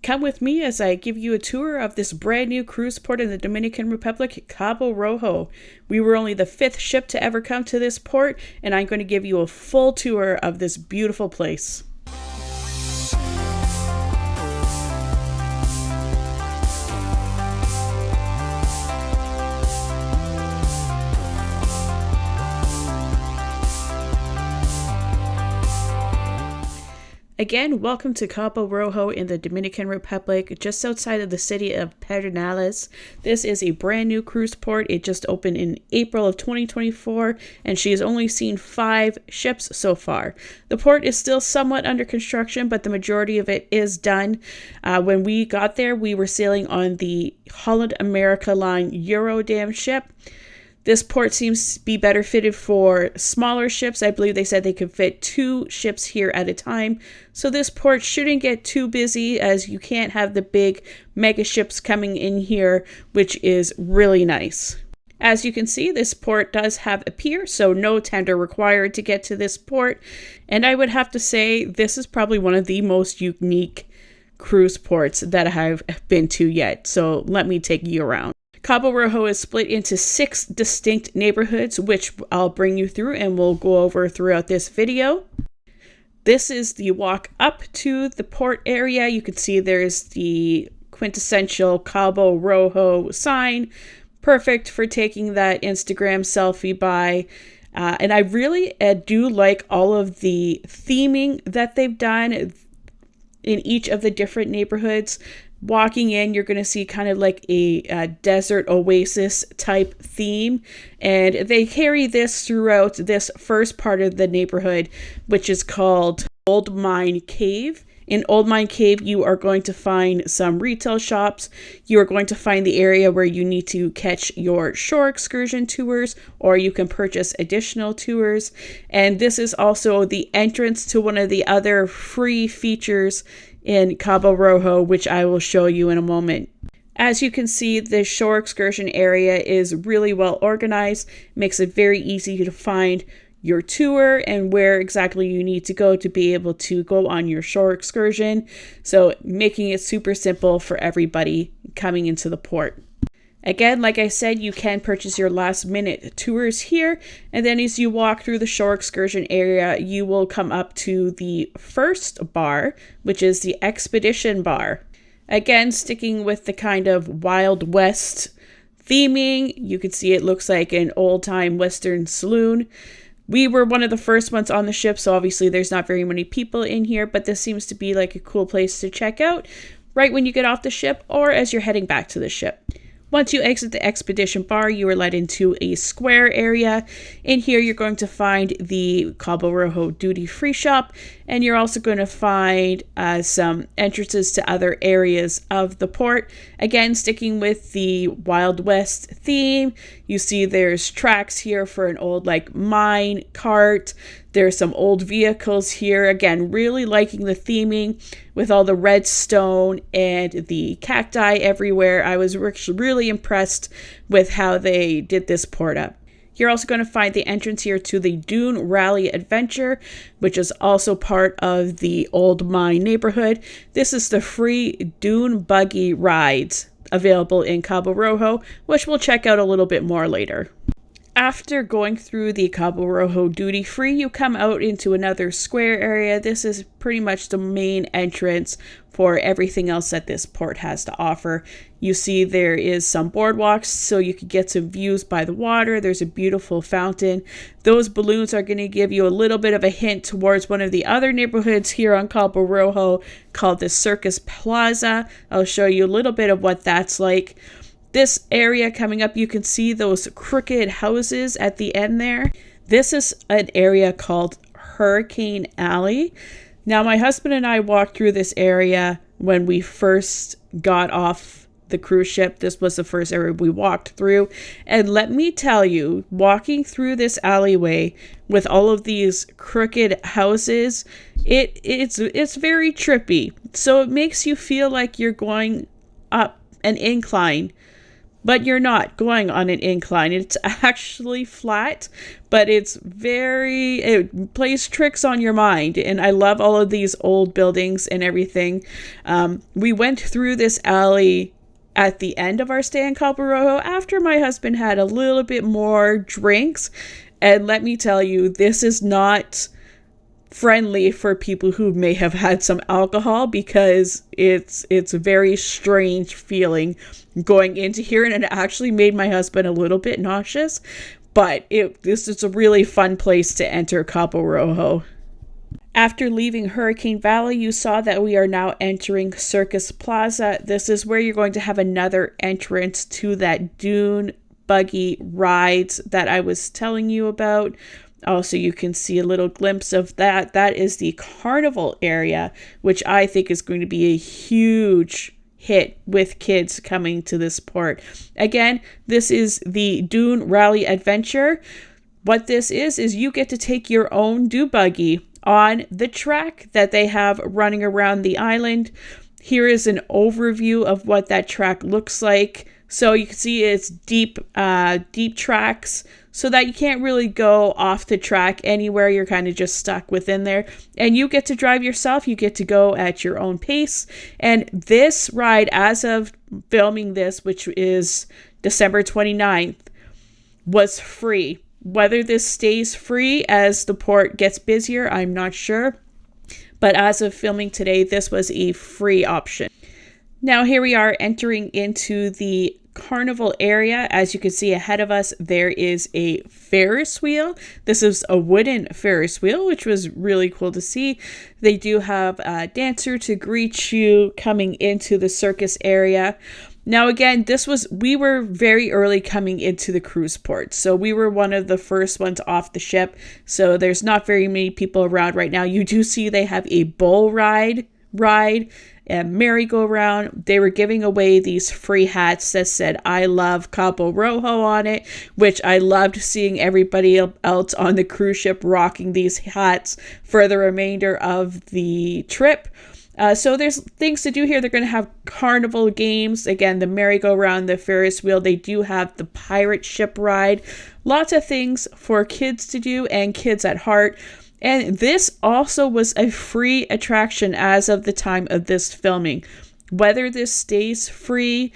come with me as I give you a tour of this brand new cruise port in the Dominican Republic, Cabo Rojo. We were only the 5th ship to ever come to this port, and I'm going to give you a full tour of this beautiful place. Again, welcome to Cabo Rojo in the Dominican Republic, just outside of the city of Pedernales. This is a brand new cruise port. It just opened in April of 2024, and she has only seen 5 ships so far. The port is still somewhat under construction, but the majority of it is done. When we got there, we were sailing on the Holland America Line Eurodam ship. This port seems to be better fitted for smaller ships. I believe they said they could fit 2 ships here at a time. So this port shouldn't get too busy, as you can't have the big mega ships coming in here, which is really nice. As you can see, this port does have a pier, so no tender required to get to this port. And I would have to say this is probably one of the most unique cruise ports that I've been to yet. So let me take you around. Cabo Rojo is split into 6 distinct neighborhoods, which I'll bring you through and we'll go over throughout this video. This is the walk up to the port area. You can see there's the quintessential Cabo Rojo sign, perfect for taking that Instagram selfie by. And I really do like all of the theming that they've done in each of the different neighborhoods. Walking in, you're going to see kind of like a desert oasis type theme, and they carry this throughout this first part of the neighborhood, which is called Old Mine Cave. In Old Mine Cave, you are going to find some retail shops. You are going to find the area where you need to catch your shore excursion tours, or you can purchase additional tours. And this is also the entrance to one of the other free features in Cabo Rojo, which I will show you in a moment. As you can see, the shore excursion area is really well organized, makes it very easy to find your tour and where exactly you need to go to be able to go on your shore excursion. So making it super simple for everybody coming into the port. Again, like I said, you can purchase your last minute tours here, and then as you walk through the shore excursion area, you will come up to the first bar, which is the Expedition Bar. Again, sticking with the kind of Wild West theming, you can see it looks like an old-time Western saloon. We were one of the first ones on the ship, so obviously there's not very many people in here, but this seems to be like a cool place to check out right when you get off the ship or as you're heading back to the ship. Once you exit the Expedition Bar, you are led into a square area. In here, you're going to find the Cabo Rojo duty-free shop, and you're also going to find some entrances to other areas of the port. Again, sticking with the Wild West theme, you see there's tracks here for an old mine cart. There's some old vehicles here. Again, really liking the theming with all the redstone and the cacti everywhere. I was really impressed with how they did this port up. You're also going to find the entrance here to the Dune Rally Adventure, which is also part of the Old Mine neighborhood. This is the free Dune buggy rides available in Cabo Rojo, which we'll check out a little bit more later. After going through the Cabo Rojo duty free, you come out into another square area. This is pretty much the main entrance for everything else that this port has to offer. You see there is some boardwalks so you can get some views by the water. There's a beautiful fountain. Those balloons are going to give you a little bit of a hint towards one of the other neighborhoods here on Cabo Rojo called the Circus Plaza. I'll show you a little bit of what that's like. This area coming up, you can see those crooked houses at the end there. This is an area called Hurricane Alley. Now, my husband and I walked through this area when we first got off the cruise ship. This was the first area we walked through. And let me tell you, walking through this alleyway with all of these crooked houses, it's very trippy. So it makes you feel like you're going up an incline, but you're not going on an incline. It's actually flat, but it plays tricks on your mind. And I love all of these old buildings and everything. We went through this alley at the end of our stay in Cabo Rojo after my husband had a little bit more drinks. And let me tell you, this is not friendly for people who may have had some alcohol, because it's a very strange feeling going into here, and it actually made my husband a little bit nauseous. But this is a really fun place to enter Cabo Rojo. After leaving Hurricane Valley, you saw that we are now entering Circus Plaza. This is where you're going to have another entrance to that Dune buggy rides that I was telling you about. Also, you can see a little glimpse of that. That is the carnival area, which I think is going to be a huge hit with kids coming to this port. Again, this is the Dune Rally Adventure. What this is you get to take your own Dune buggy on the track that they have running around the island. Here is an overview of what that track looks like. So you can see it's deep tracks, so that you can't really go off the track anywhere. You're kind of just stuck within there. And you get to drive yourself. You get to go at your own pace. And this ride, as of filming this, which is December 29th, was free. Whether this stays free as the port gets busier, I'm not sure. But as of filming today, this was a free option. Now here we are entering into the carnival area. As you can see ahead of us, there is a Ferris wheel. This is a wooden Ferris wheel, which was really cool to see. They do have a dancer to greet you coming into the circus area. Now again, we were very early coming into the cruise port. So we were one of the first ones off the ship. So there's not very many people around right now. You do see they have a bull ride and merry-go-round. They were giving away these free hats that said "I love Cabo Rojo" on it, which I loved seeing everybody else on the cruise ship rocking these hats for the remainder of the trip. So there's things to do here. They're going to have carnival games. Again, the merry-go-round, the Ferris wheel. They do have the pirate ship ride. Lots of things for kids to do and kids at heart. And this also was a free attraction as of the time of this filming. Whether this stays free,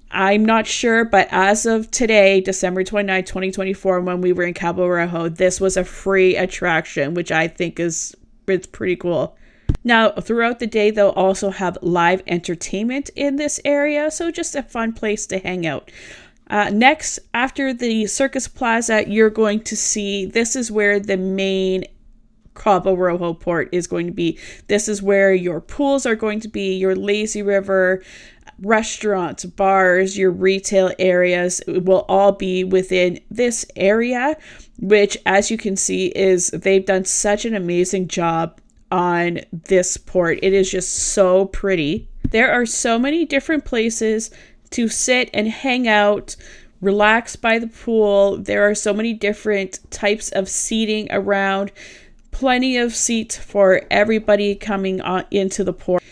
I'm not sure. But as of today, December 29, 2024, when we were in Cabo Rojo, this was a free attraction, which I think it's pretty cool. Now, throughout the day, they'll also have live entertainment in this area. So just a fun place to hang out. Next, after the Circus Plaza, you're going to see, this is where the main Cabo Rojo port is going to be. This is where your pools are going to be, your lazy river, restaurants, bars, your retail areas will all be within this area, which, as you can see, they've done such an amazing job on this port. It is just so pretty. There are so many different places to sit and hang out, relax by the pool. There are so many different types of seating around. Plenty of seats for everybody coming on into the port.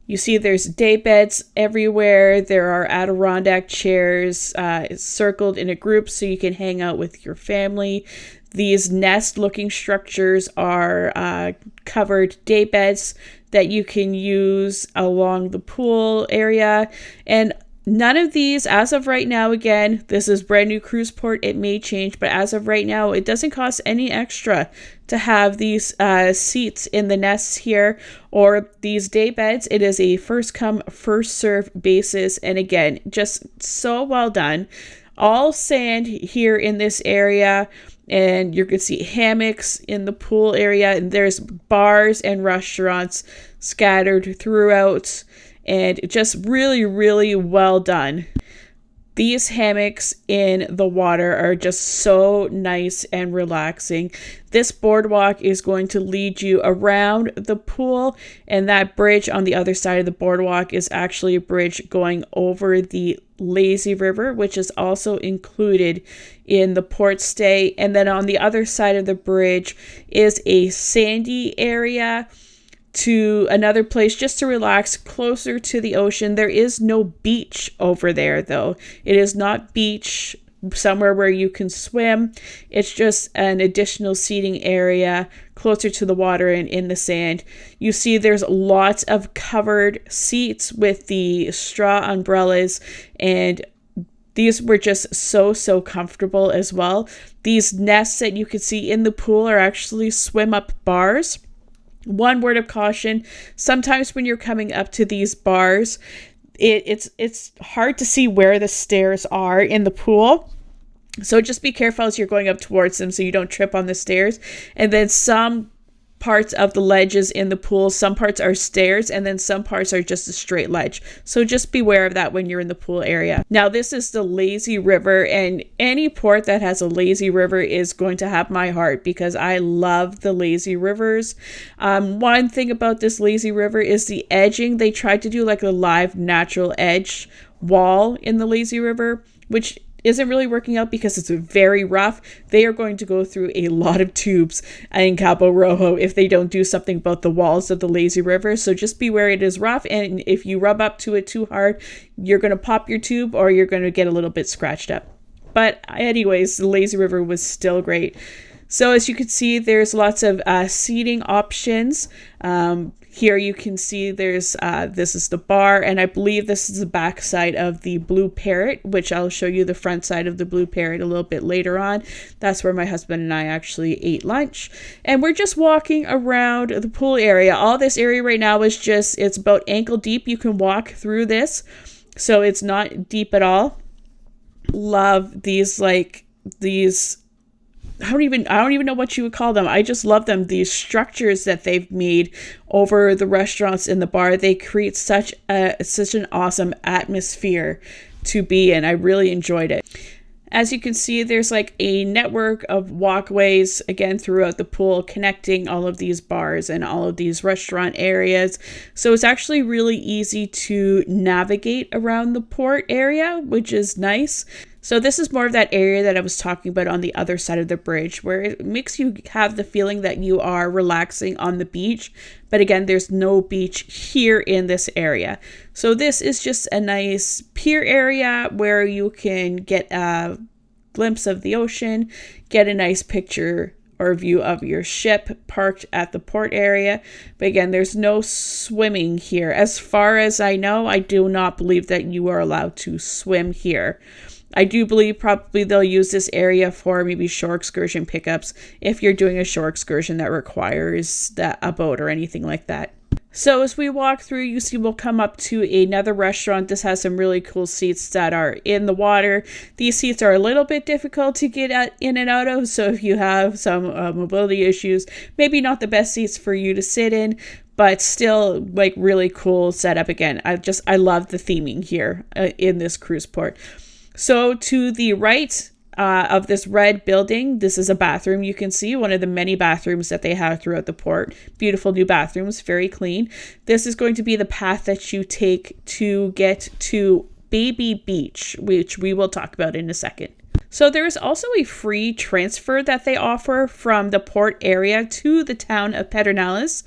You see there's day beds everywhere. There are Adirondack chairs circled in a group so you can hang out with your family. These nest-looking structures are covered day beds that you can use along the pool area. And none of these, as of right now, again, this is brand new cruise port. It may change, but as of right now, it doesn't cost any extra to have these seats in the nests here or these day beds. It is a first come, first serve basis. And again, just so well done. All sand here in this area. And you can see hammocks in the pool area. And there's bars and restaurants scattered throughout. And just really, really well done. These hammocks in the water are just so nice and relaxing. This boardwalk is going to lead you around the pool, and that bridge on the other side of the boardwalk is actually a bridge going over the lazy river, which is also included in the port stay. And then on the other side of the bridge is a sandy area to another place just to relax closer to the ocean. There is no beach over there, though. It is not beach somewhere where you can swim. It's just an additional seating area closer to the water and in the sand. You see there's lots of covered seats with the straw umbrellas, and these were just so comfortable as well. These nests that you can see in the pool are actually swim up bars. One word of caution, sometimes when you're coming up to these bars, it's hard to see where the stairs are in the pool. So just be careful as you're going up towards them so you don't trip on the stairs. And then some parts of the ledges in the pool, some parts are stairs, and then some parts are just a straight ledge. So just beware of that when you're in the pool area. Now this is the lazy river, and any port that has a lazy river is going to have my heart because I love the lazy rivers. One thing about this lazy river is the edging. They tried to do like a live natural edge wall in the lazy river, which isn't really working out because it's very rough. They are going to go through a lot of tubes in Cabo Rojo if they don't do something about the walls of the lazy river. So just beware, it is rough, and if you rub up to it too hard, you're going to pop your tube or you're going to get a little bit scratched up. But anyways, the lazy river was still great. So as you can see, there's lots of seating options. Here you can see there's this is the bar, and I believe this is the back side of the Blue Parrot, which I'll show you the front side of the Blue Parrot a little bit later on. That's where my husband and I actually ate lunch. And we're just walking around the pool area. All this area right now is just, it's about ankle deep. You can walk through this, so it's not deep at all. Love these, like these, I don't even know what you would call them. I just love them. These structures that they've made over the restaurants in the bar, they create such an awesome atmosphere to be in. I really enjoyed it. As you can see, there's like a network of walkways again throughout the pool connecting all of these bars and all of these restaurant areas. So it's actually really easy to navigate around the port area, which is nice. So this is more of that area that I was talking about on the other side of the bridge, where it makes you have the feeling that you are relaxing on the beach. But again, there's no beach here in this area. So this is just a nice pier area where you can get a glimpse of the ocean, get a nice picture or view of your ship parked at the port area. But again, there's no swimming here. As far as I know, I do not believe that you are allowed to swim here. I do believe probably they'll use this area for maybe shore excursion pickups if you're doing a shore excursion that requires a boat or anything like that. So as we walk through, you see we'll come up to another restaurant. This has some really cool seats that are in the water. These seats are a little bit difficult to get in and out of, so if you have some mobility issues, maybe not the best seats for you to sit in, but still like really cool setup. Again, I love the theming here in this cruise port. So to the right of this red building, this is a bathroom. You can see one of the many bathrooms that they have throughout the port. Beautiful new bathrooms, very clean. This is going to be the path that you take to get to Baby Beach, which we will talk about in a second. So there is also a free transfer that they offer from the port area to the town of Pedernales,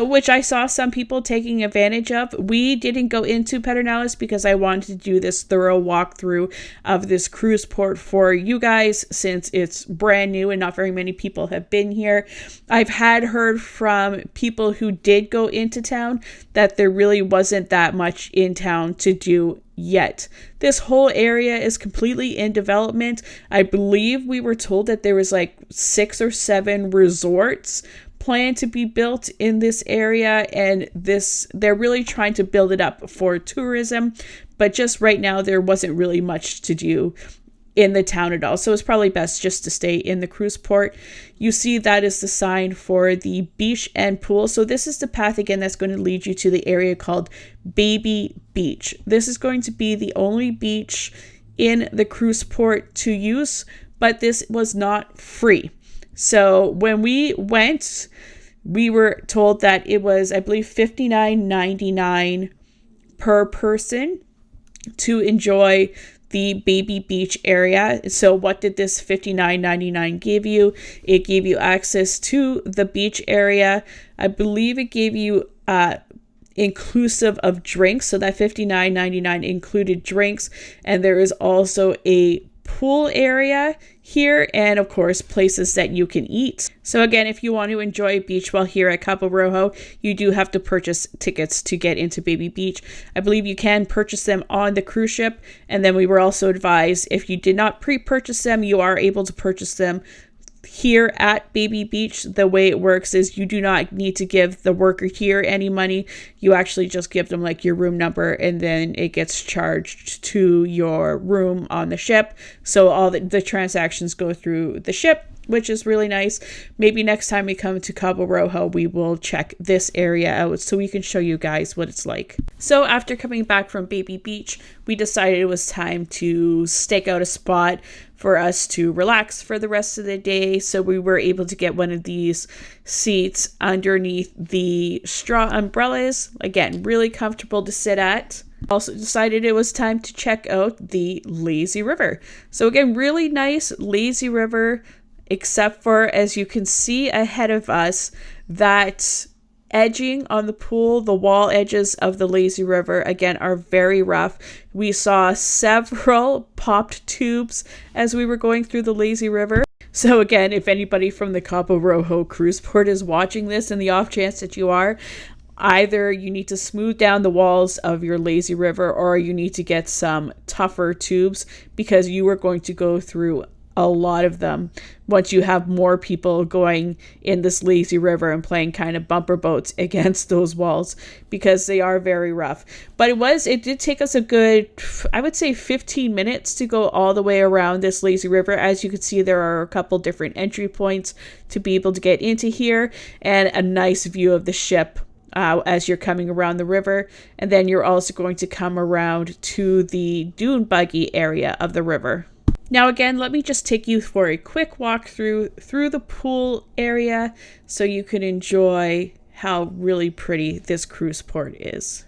which I saw some people taking advantage of. We didn't go into Pedernales because I wanted to do this thorough walkthrough of this cruise port for you guys since it's brand new and not very many people have been here. I've heard from people who did go into town that there really wasn't that much in town to do yet. This whole area is completely in development. I believe we were told that there was like 6 or 7 resorts planned to be built in this area, and they're really trying to build it up for tourism, but just right now there wasn't really much to do in the town at all. So it's probably best just to stay in the cruise port. You see that is the sign for the beach and pool. So this is the path again that's going to lead you to the area called Baby Beach. This is going to be the only beach in the cruise port to use, but this was not free. So when we went, we were told that it was, I believe, $59.99 per person to enjoy the Baby Beach area. So what did this $59.99 give you? It gave you access to the beach area. I believe it gave you inclusive of drinks. So that $59.99 included drinks. And there is also a pool area here, and of course places that you can eat. So again, if you want to enjoy a beach while here at Cabo Rojo, you do have to purchase tickets to get into Baby Beach. I believe you can purchase them on the cruise ship, and then we were also advised if you did not pre-purchase them, you are able to purchase them here at Baby Beach. The way it works is you do not need to give the worker here any money. You actually just give them like your room number, and then it gets charged to your room on the ship. So all the transactions go through the ship, which is really nice. Maybe next time we come to Cabo Rojo, we will check this area out so we can show you guys what it's like. So after coming back from Baby Beach, we decided it was time to stake out a spot for us to relax for the rest of the day. So we were able to get one of these seats underneath the straw umbrellas. Again, really comfortable to sit at. Also decided it was time to check out the lazy river. So again, really nice lazy river, except for, as you can see ahead of us, that edging on the pool, the wall edges of the lazy river, again, are very rough. We saw several popped tubes as we were going through the lazy river. So again, if anybody from the Cabo Rojo cruise port is watching this, in the off chance that you are, either you need to smooth down the walls of your lazy river, or you need to get some tougher tubes, because you are going to go through a lot of them once you have more people going in this lazy river and playing kind of bumper boats against those walls, because they are very rough. But it did take us a good, I would say, 15 minutes to go all the way around this lazy river. As you can see, there are a couple different entry points to be able to get into here, and a nice view of the ship as you're coming around the river. And then you're also going to come around to the Dune buggy area of the river. Now again, let me just take you for a quick walk through the pool area so you can enjoy how really pretty this cruise port is.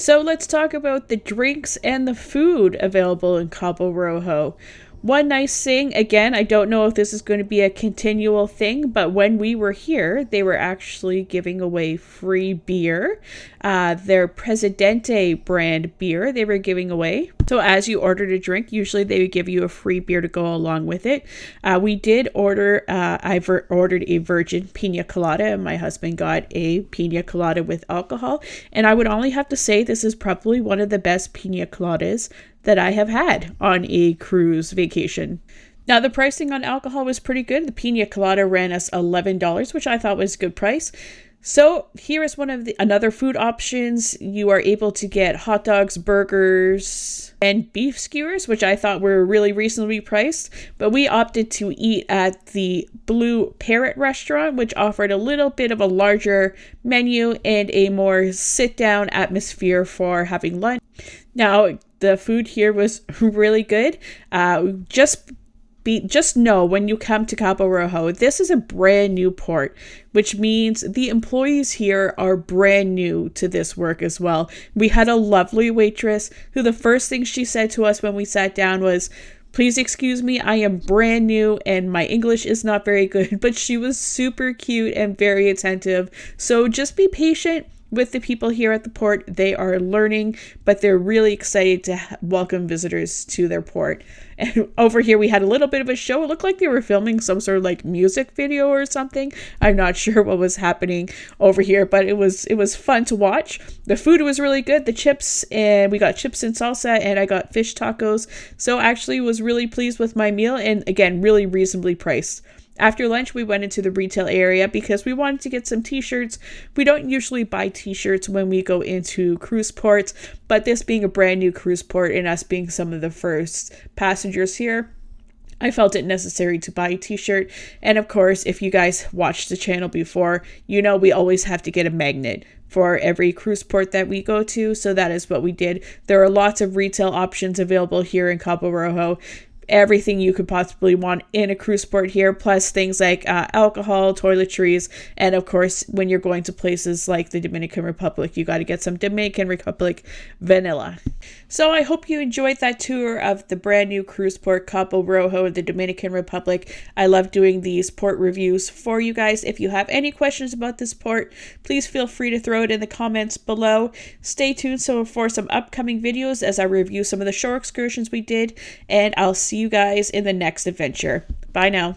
So let's talk about the drinks and the food available in Cabo Rojo. One nice thing, again, I don't know if this is going to be a continual thing, but when we were here, they were actually giving away free beer. Their Presidente brand beer they were giving away. So as you ordered a drink, usually they would give you a free beer to go along with it. We did order, ordered a virgin pina colada, and my husband got a pina colada with alcohol. And I would only have to say this is probably one of the best pina coladas that I have had on a cruise vacation. Now, the pricing on alcohol was pretty good. The pina colada ran us $11, which I thought was a good price. So here is one of the another food options. You are able to get hot dogs, burgers, and beef skewers, which I thought were really reasonably priced. But we opted to eat at the Blue Parrot restaurant, which offered a little bit of a larger menu and a more sit-down atmosphere for having lunch. Now, the food here was really good. Just know when you come to Cabo Rojo, this is a brand new port, which means the employees here are brand new to this work as well. We had a lovely waitress who the first thing she said to us when we sat down was, "Please excuse me, I am brand new and my English is not very good," but she was super cute and very attentive. So just be patient with the people here at the port. They are learning, but they're really excited to welcome visitors to their port. And over here we had a little bit of a show. It looked like they were filming some sort of like music video or something. I'm not sure what was happening over here, but it was fun to watch. The food was really good. The chips, and we got chips and salsa, and I got fish tacos. So actually was really pleased with my meal, and again, really reasonably priced. After lunch, we went into the retail area because we wanted to get some t-shirts. We don't usually buy t-shirts when we go into cruise ports, but this being a brand new cruise port and us being some of the first passengers here, I felt it necessary to buy a t-shirt. And of course, if you guys watched the channel before, you know we always have to get a magnet for every cruise port that we go to. So that is what we did. There are lots of retail options available here in Cabo Rojo. Everything you could possibly want in a cruise port here, plus things like alcohol, toiletries, and of course, when you're going to places like the Dominican Republic, you got to get some Dominican Republic vanilla. So I hope you enjoyed that tour of the brand new cruise port, Cabo Rojo in the Dominican Republic. I love doing these port reviews for you guys. If you have any questions about this port, please feel free to throw it in the comments below. Stay tuned for some upcoming videos as I review some of the shore excursions we did, and I'll see you guys in the next adventure. Bye now.